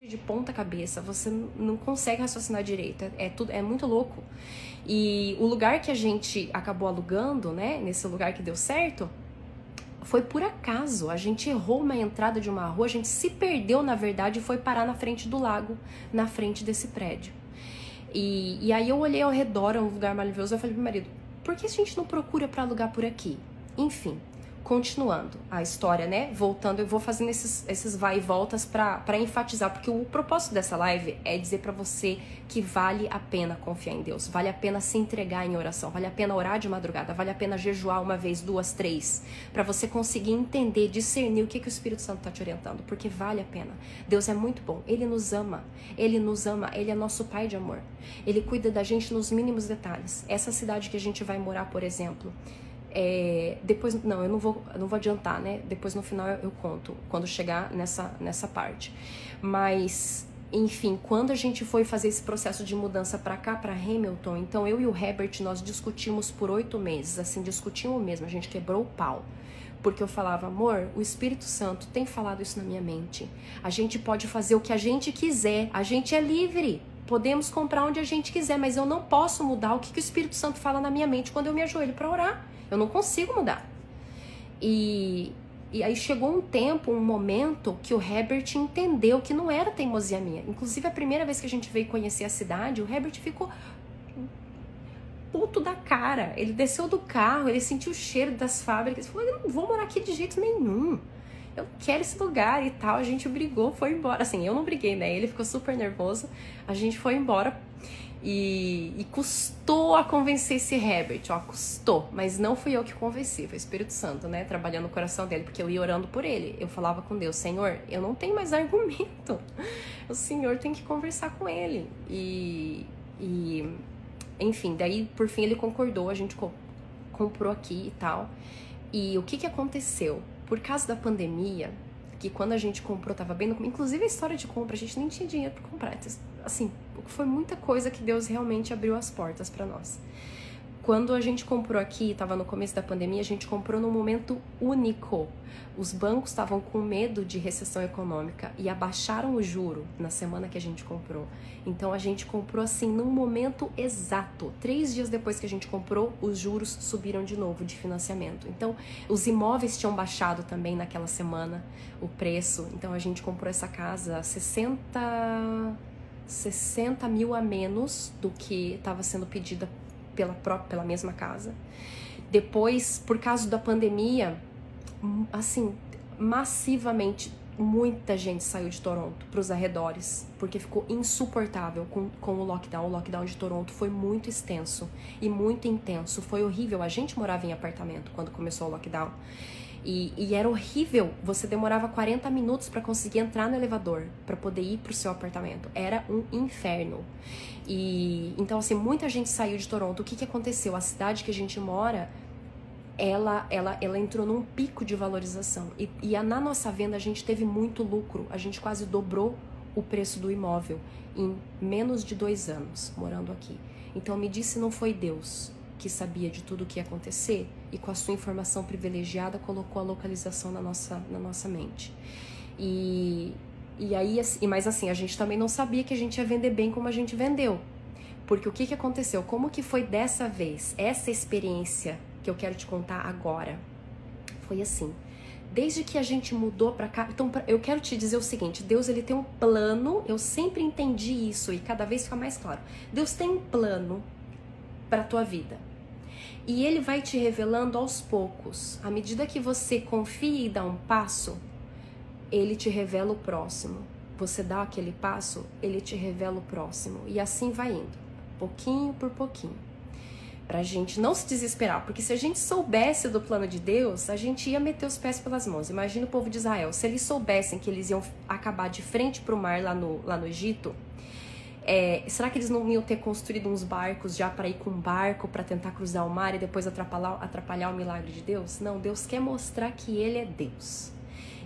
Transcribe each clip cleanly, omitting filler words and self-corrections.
de ponta cabeça, você não consegue raciocinar direito, é muito louco. E o lugar que a gente acabou alugando, né, nesse lugar que deu certo, foi por acaso. A gente errou uma entrada de uma rua, a gente se perdeu na verdade e foi parar na frente do lago, na frente desse prédio. E aí eu olhei ao redor, é um lugar maravilhoso, eu falei pro meu marido, por que a gente não procura pra alugar por aqui? Enfim, continuando a história, né? Voltando, eu vou fazendo esses vai e voltas pra enfatizar, porque o propósito dessa live é dizer pra você que vale a pena confiar em Deus, vale a pena se entregar em oração, vale a pena orar de madrugada, vale a pena jejuar uma vez, duas, três, pra você conseguir entender, discernir o que o Espírito Santo tá te orientando, porque vale a pena. Deus é muito bom, Ele nos ama, Ele é nosso Pai de amor, Ele cuida da gente nos mínimos detalhes. Essa cidade que a gente vai morar, por exemplo, depois, não, eu não vou adiantar, né? Depois no final eu conto, quando chegar nessa parte. Mas, enfim, quando a gente foi fazer esse processo de mudança pra cá, pra Hamilton, então eu e o Herbert, nós discutimos por 8 meses, assim, discutimos mesmo, a gente quebrou o pau. Porque eu falava, amor, o Espírito Santo tem falado isso na minha mente. A gente pode fazer o que a gente quiser, a gente é livre. Podemos comprar onde a gente quiser, mas eu não posso mudar o que o Espírito Santo fala na minha mente quando eu me ajoelho pra orar. Eu não consigo mudar. E aí chegou um tempo, um momento que o Herbert entendeu que não era teimosia minha. Inclusive, a primeira vez que a gente veio conhecer a cidade, o Herbert ficou puto da cara. Ele desceu do carro, ele sentiu o cheiro das fábricas. Ele falou, eu não vou morar aqui de jeito nenhum. Eu quero esse lugar e tal. A gente brigou, foi embora. Assim, eu não briguei, né? Ele ficou super nervoso. A gente foi embora. E custou a convencer esse Herbert, ó, custou, mas não fui eu que convenci, foi o Espírito Santo, né, trabalhando no coração dele, porque eu ia orando por ele, eu falava com Deus, Senhor, eu não tenho mais argumento, o Senhor tem que conversar com ele, enfim, daí por fim ele concordou, a gente comprou aqui e tal, e o que aconteceu? Por causa da pandemia, que quando a gente comprou tava bem, inclusive a história de compra, a gente nem tinha dinheiro pra comprar, assim, foi muita coisa que Deus realmente abriu as portas pra nós. Quando a gente comprou aqui, tava no começo da pandemia, a gente comprou num momento único. Os bancos estavam com medo de recessão econômica e abaixaram o juro na semana que a gente comprou. Então a gente comprou assim num momento exato. 3 dias depois que a gente comprou, os juros subiram de novo de financiamento. Então os imóveis tinham baixado também naquela semana o preço. Então a gente comprou essa casa 60 mil a menos do que estava sendo pedida pela mesma casa. Depois, por causa da pandemia, assim, massivamente, muita gente saiu de Toronto para os arredores, porque ficou insuportável com o lockdown. O lockdown de Toronto foi muito extenso e muito intenso, foi horrível. A gente morava em apartamento quando começou o lockdown. E era horrível, você demorava 40 minutos para conseguir entrar no elevador, para poder ir pro seu apartamento. Era um inferno. Então, assim, muita gente saiu de Toronto. O que aconteceu? A cidade que a gente mora, ela entrou num pico de valorização. Na nossa venda, a gente teve muito lucro. A gente quase dobrou o preço do imóvel em menos de 2 anos, morando aqui. Então, me diz se não foi Deus que sabia de tudo o que ia acontecer e com a sua informação privilegiada colocou a localização na nossa mente. Mas assim, a gente também não sabia que a gente ia vender bem como a gente vendeu. Porque o que aconteceu? Como que foi dessa vez? Essa experiência que eu quero te contar agora foi assim. Desde que a gente mudou pra cá, então eu quero te dizer o seguinte, Deus ele tem um plano, eu sempre entendi isso e cada vez fica mais claro. Deus tem um plano para tua vida. E ele vai te revelando aos poucos. À medida que você confia e dá um passo, ele te revela o próximo. Você dá aquele passo, ele te revela o próximo. E assim vai indo, pouquinho por pouquinho. Pra gente não se desesperar, porque se a gente soubesse do plano de Deus, a gente ia meter os pés pelas mãos. Imagina o povo de Israel, se eles soubessem que eles iam acabar de frente pro mar lá no Egito, será que eles não iam ter construído uns barcos já para ir com um barco para tentar cruzar o mar e depois atrapalhar o milagre de Deus? Não, Deus quer mostrar que Ele é Deus.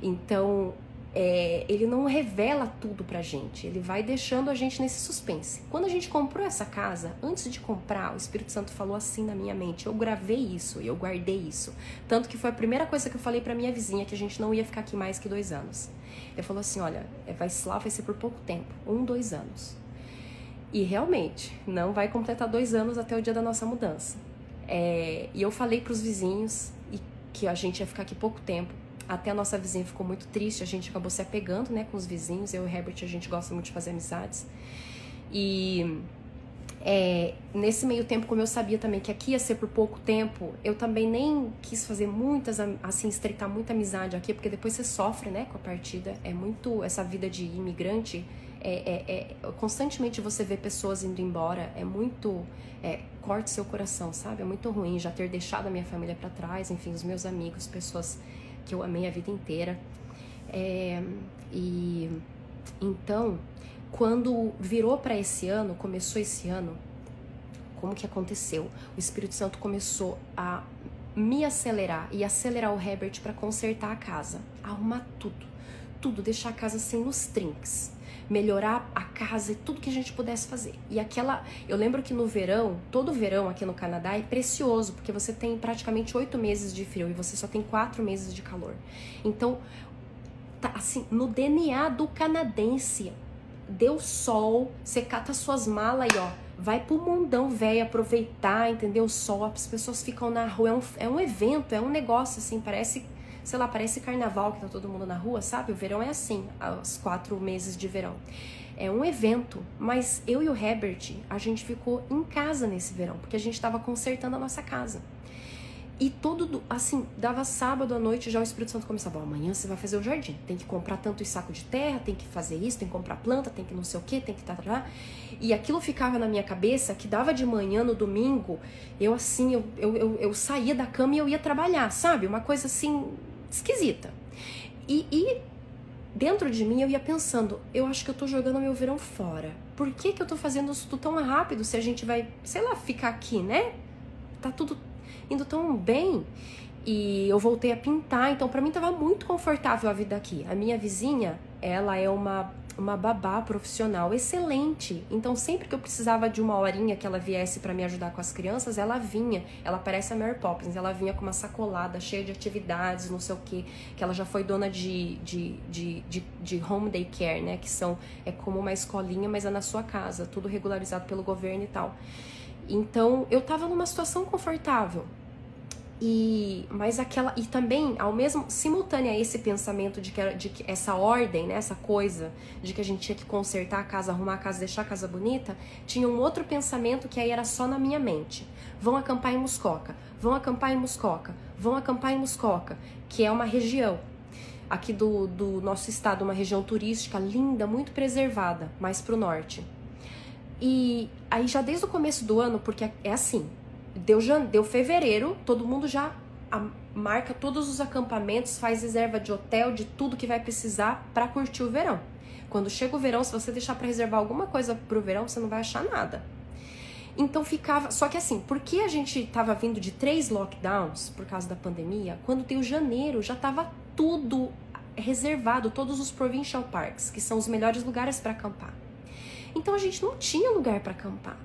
Então, Ele não revela tudo pra gente, Ele vai deixando a gente nesse suspense. Quando a gente comprou essa casa, antes de comprar, o Espírito Santo falou assim na minha mente, eu gravei isso e eu guardei isso. Tanto que foi a primeira coisa que eu falei pra minha vizinha, que a gente não ia ficar aqui mais que 2 anos. Ele falou assim, olha, vai ser por pouco tempo, 1, 2 anos. E realmente, não vai completar 2 anos até o dia da nossa mudança. E eu falei pros vizinhos que a gente ia ficar aqui pouco tempo. Até a nossa vizinha ficou muito triste, a gente acabou se apegando, né, com os vizinhos. Eu e o Herbert, a gente gosta muito de fazer amizades. E nesse meio tempo, como eu sabia também que aqui ia ser por pouco tempo, eu também nem quis fazer estreitar muita amizade aqui, porque depois você sofre, né, com a partida. É muito, essa vida de imigrante, constantemente você vê pessoas indo embora, corta seu coração, sabe? É muito ruim já ter deixado a minha família pra trás, enfim, os meus amigos, pessoas que eu amei a vida inteira. E então, quando virou para começou esse ano, como que aconteceu? O Espírito Santo começou a me acelerar e acelerar o Herbert para consertar a casa, arrumar tudo, deixar a casa assim nos trinques, melhorar a casa e tudo que a gente pudesse fazer. Eu lembro que no verão, todo verão aqui no Canadá é precioso, porque você tem praticamente 8 meses de frio e você só tem 4 meses de calor. Então, tá assim, no DNA do canadense, deu sol, você cata suas malas e ó, vai pro mundão, velho, aproveitar, entendeu? O sol, as pessoas ficam na rua, é um evento, é um negócio assim, parece carnaval que tá todo mundo na rua, sabe? O verão é assim, os 4 meses de verão. É um evento, mas eu e o Herbert, a gente ficou em casa nesse verão, porque a gente tava consertando a nossa casa. E dava sábado à noite, já o Espírito Santo começava, amanhã você vai fazer o jardim, tem que comprar tantos sacos de terra, tem que fazer isso, tem que comprar planta, tem que não sei o que, tem que E aquilo ficava na minha cabeça, que dava de manhã no domingo, eu saía da cama e eu ia trabalhar, sabe? Uma coisa assim, esquisita. E dentro de mim eu ia pensando, eu acho que eu tô jogando meu verão fora. Por que eu tô fazendo isso tudo tão rápido se a gente vai, sei lá, ficar aqui, né? Tá tudo indo tão bem. E eu voltei a pintar, então pra mim tava muito confortável a vida aqui. A minha vizinha, ela é uma babá profissional excelente. Então sempre que eu precisava de uma horinha que ela viesse pra me ajudar com as crianças, ela vinha. Ela parece a Mary Poppins, ela vinha com uma sacolada cheia de atividades, não sei o que ela já foi dona de home daycare, né? Que é como uma escolinha, mas é na sua casa, tudo regularizado pelo governo e tal. Então eu tava numa situação confortável. E também, simultânea a esse pensamento de que essa ordem, né, essa coisa de que a gente tinha que consertar a casa, arrumar a casa, deixar a casa bonita, tinha um outro pensamento que aí era só na minha mente. Vão acampar em Muskoka, vão acampar em Muskoka, vão acampar em Muskoka, que é uma região aqui do nosso estado, uma região turística linda, muito preservada, mais pro norte. E aí já desde o começo do ano, porque é assim, deu fevereiro, todo mundo já marca todos os acampamentos, faz reserva de hotel, de tudo que vai precisar para curtir o verão. Quando chega o verão, se você deixar para reservar alguma coisa pro verão, você não vai achar nada. Então ficava, só que assim, porque a gente tava vindo de 3 lockdowns por causa da pandemia, quando deu janeiro já tava tudo reservado, todos os provincial parks, que são os melhores lugares para acampar. Então a gente não tinha lugar para acampar.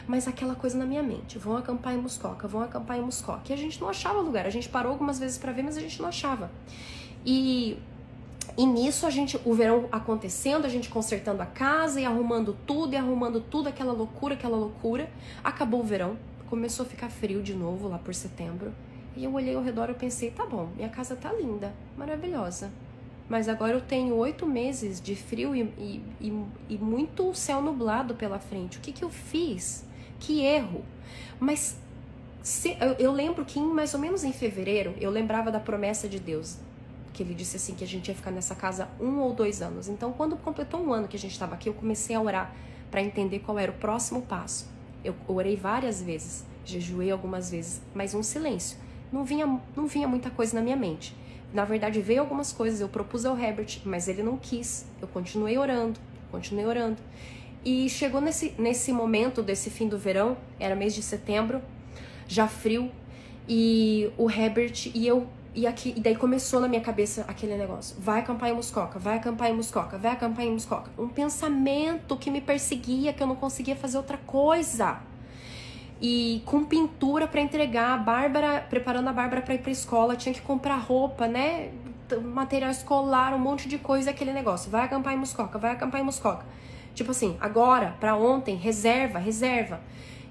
Mas aquela coisa na minha mente, vão acampar em Muskoka, vão acampar em Muskoka. E a gente não achava lugar, a gente parou algumas vezes para ver, mas a gente não achava. E nisso o verão acontecendo, a gente consertando a casa e arrumando tudo, aquela loucura. Acabou o verão, começou a ficar frio de novo lá por setembro. E eu olhei ao redor e pensei, tá bom, minha casa tá linda, maravilhosa. Mas agora eu tenho 8 meses de frio e muito céu nublado pela frente. O que eu fiz? Que erro! Mas eu lembro que mais ou menos em fevereiro, eu lembrava da promessa de Deus, que ele disse assim, que a gente ia ficar nessa casa 1 ou 2 anos. Então, quando completou 1 ano que a gente estava aqui, eu comecei a orar para entender qual era o próximo passo. Eu orei várias vezes, jejuei algumas vezes, mas um silêncio. Não vinha muita coisa na minha mente. Na verdade, veio algumas coisas, eu propus ao Herbert, mas ele não quis. Eu continuei orando. E chegou nesse momento desse fim do verão, era mês de setembro, já frio, e o Herbert e daí começou na minha cabeça aquele negócio, vai acampar em Muskoka, vai acampar em Muskoka, vai acampar em Muskoka. Um pensamento que me perseguia, que eu não conseguia fazer outra coisa. E com pintura para entregar, preparando a Bárbara para ir pra escola, tinha que comprar roupa, né? material escolar, um monte de coisa, aquele negócio. Vai acampar em Muskoka, vai acampar em Muskoka. Tipo assim, agora, pra ontem, reserva, reserva.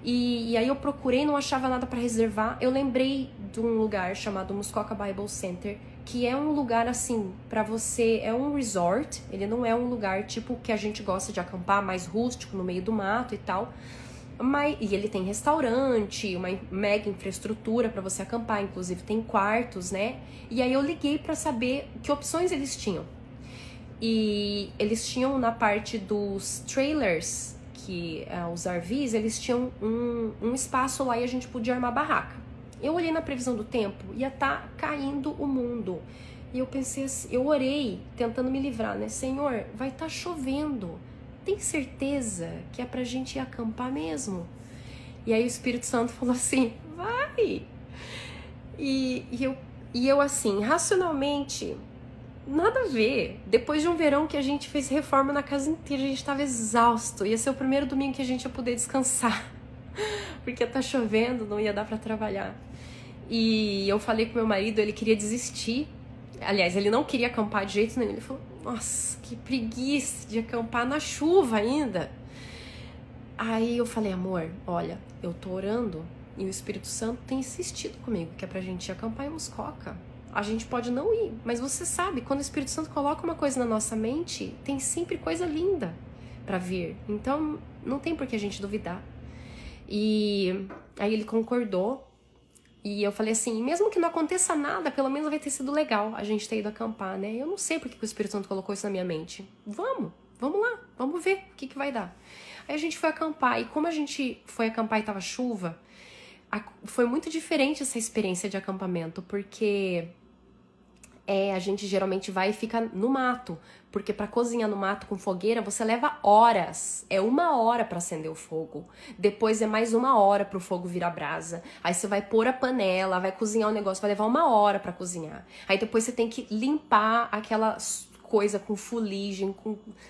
E aí eu procurei, não achava nada pra reservar. Eu lembrei de um lugar chamado Muskoka Bible Center, que é um lugar assim, pra você, é um resort. Ele não é um lugar tipo que a gente gosta de acampar, mais rústico, no meio do mato e tal. E ele tem restaurante, uma mega infraestrutura pra você acampar, inclusive tem quartos, né? E aí eu liguei pra saber que opções eles tinham. E eles tinham na parte dos trailers, que os RVs, eles tinham um espaço lá e a gente podia armar barraca. Eu olhei na previsão do tempo, ia estar caindo o mundo. E eu pensei assim, eu orei tentando me livrar, né? Senhor, vai estar chovendo. Tem certeza que é pra gente ir acampar mesmo? E aí o Espírito Santo falou assim, vai! E eu assim, racionalmente, nada a ver. Depois de um verão que a gente fez reforma na casa inteira, a gente tava exausto. Ia ser o primeiro domingo que a gente ia poder descansar. Porque tá chovendo, não ia dar pra trabalhar. E eu falei com meu marido, ele queria desistir. Aliás, ele não queria acampar de jeito nenhum. Ele falou, nossa, que preguiça de acampar na chuva ainda. Aí eu falei, amor, olha, eu tô orando e o Espírito Santo tem insistido comigo que é pra gente ir acampar em Muskoka. A gente pode não ir, mas você sabe, quando o Espírito Santo coloca uma coisa na nossa mente, tem sempre coisa linda pra vir. Então, não tem por que a gente duvidar. E aí ele concordou. E eu falei assim, mesmo que não aconteça nada, pelo menos vai ter sido legal a gente ter ido acampar, né? Eu não sei porque o Espírito Santo colocou isso na minha mente. Vamos lá, vamos ver o que vai dar. Aí a gente foi acampar, e como a gente foi acampar e tava chuva, foi muito diferente essa experiência de acampamento, porque a gente geralmente vai e fica no mato, porque para cozinhar no mato com fogueira você leva horas, é 1 hora para acender o fogo, depois é mais 1 hora pro fogo virar brasa, aí você vai pôr a panela, vai cozinhar o negócio, vai levar 1 hora para cozinhar, aí depois você tem que limpar aquela coisa com fuligem,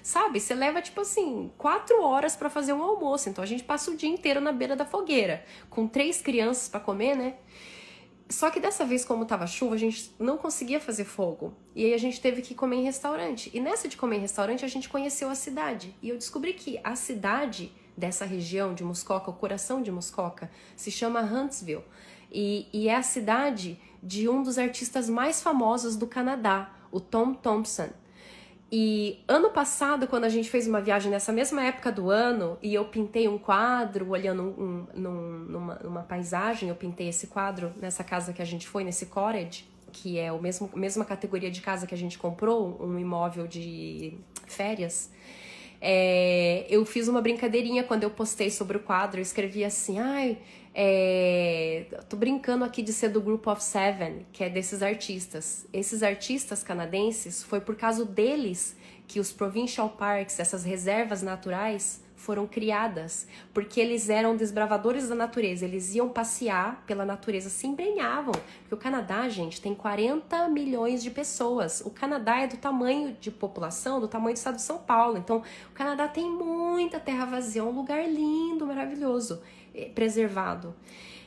sabe, você leva tipo assim 4 horas para fazer um almoço, então a gente passa o dia inteiro na beira da fogueira, com 3 crianças para comer, né? Só que dessa vez, como tava chuva, a gente não conseguia fazer fogo. E aí a gente teve que comer em restaurante. E nessa de comer em restaurante, a gente conheceu a cidade. E eu descobri que a cidade dessa região de Muskoka, o coração de Muskoka, se chama Huntsville. E é a cidade de um dos artistas mais famosos do Canadá, o Tom Thompson. E ano passado, quando a gente fez uma viagem nessa mesma época do ano, e eu pintei um quadro, olhando numa paisagem, eu pintei esse quadro nessa casa que a gente foi, nesse cottage, que é a mesma categoria de casa que a gente comprou, um imóvel de férias. Eu fiz uma brincadeirinha quando eu postei sobre o quadro, eu escrevi assim, tô brincando aqui de ser do Group of Seven, que é desses artistas. Esses artistas canadenses, foi por causa deles que os Provincial Parks, essas reservas naturais, foram criadas, porque eles eram desbravadores da natureza, eles iam passear pela natureza, se embrenhavam, porque o Canadá, gente, tem 40 milhões de pessoas, o Canadá é do tamanho de população, do tamanho do estado de São Paulo, então o Canadá tem muita terra vazia, é um lugar lindo, maravilhoso, preservado.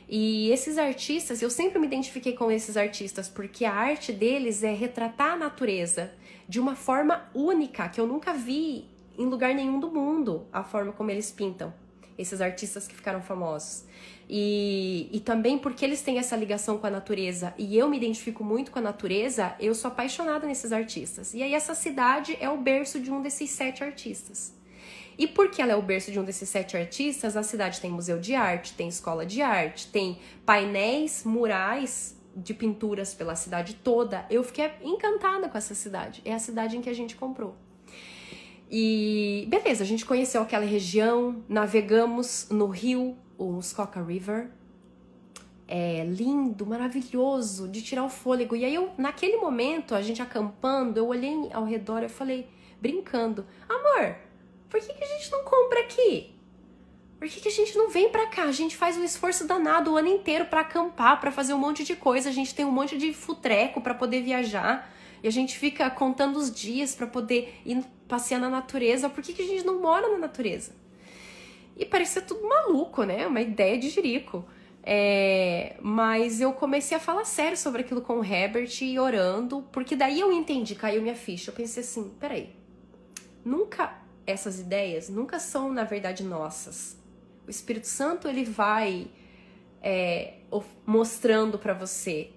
E esses artistas, eu sempre me identifiquei com esses artistas, porque a arte deles é retratar a natureza de uma forma única, que eu nunca vi em lugar nenhum do mundo, a forma como eles pintam, esses artistas que ficaram famosos. E também porque eles têm essa ligação com a natureza, e eu me identifico muito com a natureza, eu sou apaixonada nesses artistas. E aí essa cidade é o berço de um desses 7 artistas. E porque ela é o berço de um desses 7 artistas, a cidade tem museu de arte, tem escola de arte, tem painéis, murais de pinturas pela cidade toda. Eu fiquei encantada com essa cidade, é a cidade em que a gente comprou. E beleza, a gente conheceu aquela região, navegamos no rio, o Muskoka River. É lindo, maravilhoso, de tirar o fôlego. E aí naquele momento, a gente acampando, eu olhei ao redor e falei, brincando, amor, por que a gente não compra aqui? Por que a gente não vem pra cá? A gente faz um esforço danado o ano inteiro pra acampar, pra fazer um monte de coisa, a gente tem um monte de futreco pra poder viajar. E a gente fica contando os dias pra poder ir passear na natureza. Por que a gente não mora na natureza? E parecia tudo maluco, né? Uma ideia de jirico. Mas eu comecei a falar sério sobre aquilo com o Herbert e orando, porque daí eu entendi, caiu minha ficha. Eu pensei assim, peraí, essas ideias nunca são, na verdade, nossas. O Espírito Santo, ele vai mostrando pra você.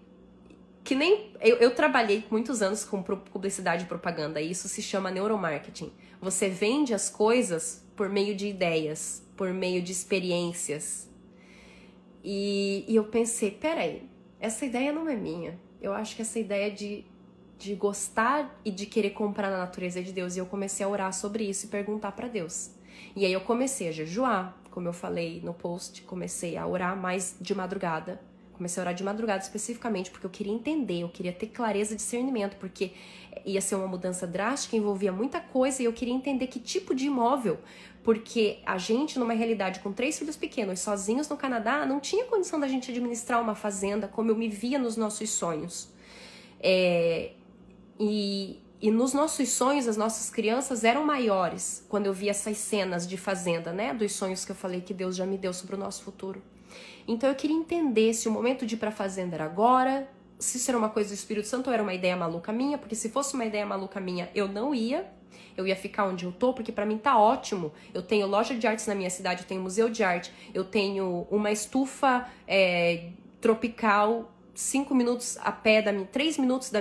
Que nem eu trabalhei muitos anos com publicidade e propaganda, e isso se chama neuromarketing. Você vende as coisas por meio de ideias, por meio de experiências. E eu pensei, peraí, essa ideia não é minha. Eu acho que essa ideia de gostar e de querer comprar na natureza de Deus. E eu comecei a orar sobre isso e perguntar pra Deus. E aí eu comecei a jejuar, como eu falei no post, comecei a orar mais de madrugada. Comecei a orar de madrugada especificamente porque eu queria entender, eu queria ter clareza, discernimento, porque ia ser uma mudança drástica, envolvia muita coisa e eu queria entender que tipo de imóvel, porque a gente, numa realidade com 3 filhos pequenos, sozinhos no Canadá, não tinha condição da gente administrar uma fazenda como eu me via nos nossos sonhos. E nos nossos sonhos, as nossas crianças eram maiores quando eu vi essas cenas de fazenda, né? Dos sonhos que eu falei que Deus já me deu sobre o nosso futuro. Então eu queria entender se o momento de ir pra fazenda era agora, se isso era uma coisa do Espírito Santo ou era uma ideia maluca minha, porque se fosse uma ideia maluca minha, eu não ia. Eu ia ficar onde eu tô, porque pra mim tá ótimo. Eu tenho loja de artes na minha cidade, eu tenho museu de arte, eu tenho uma estufa tropical, 5 minutos a pé 3 minutos da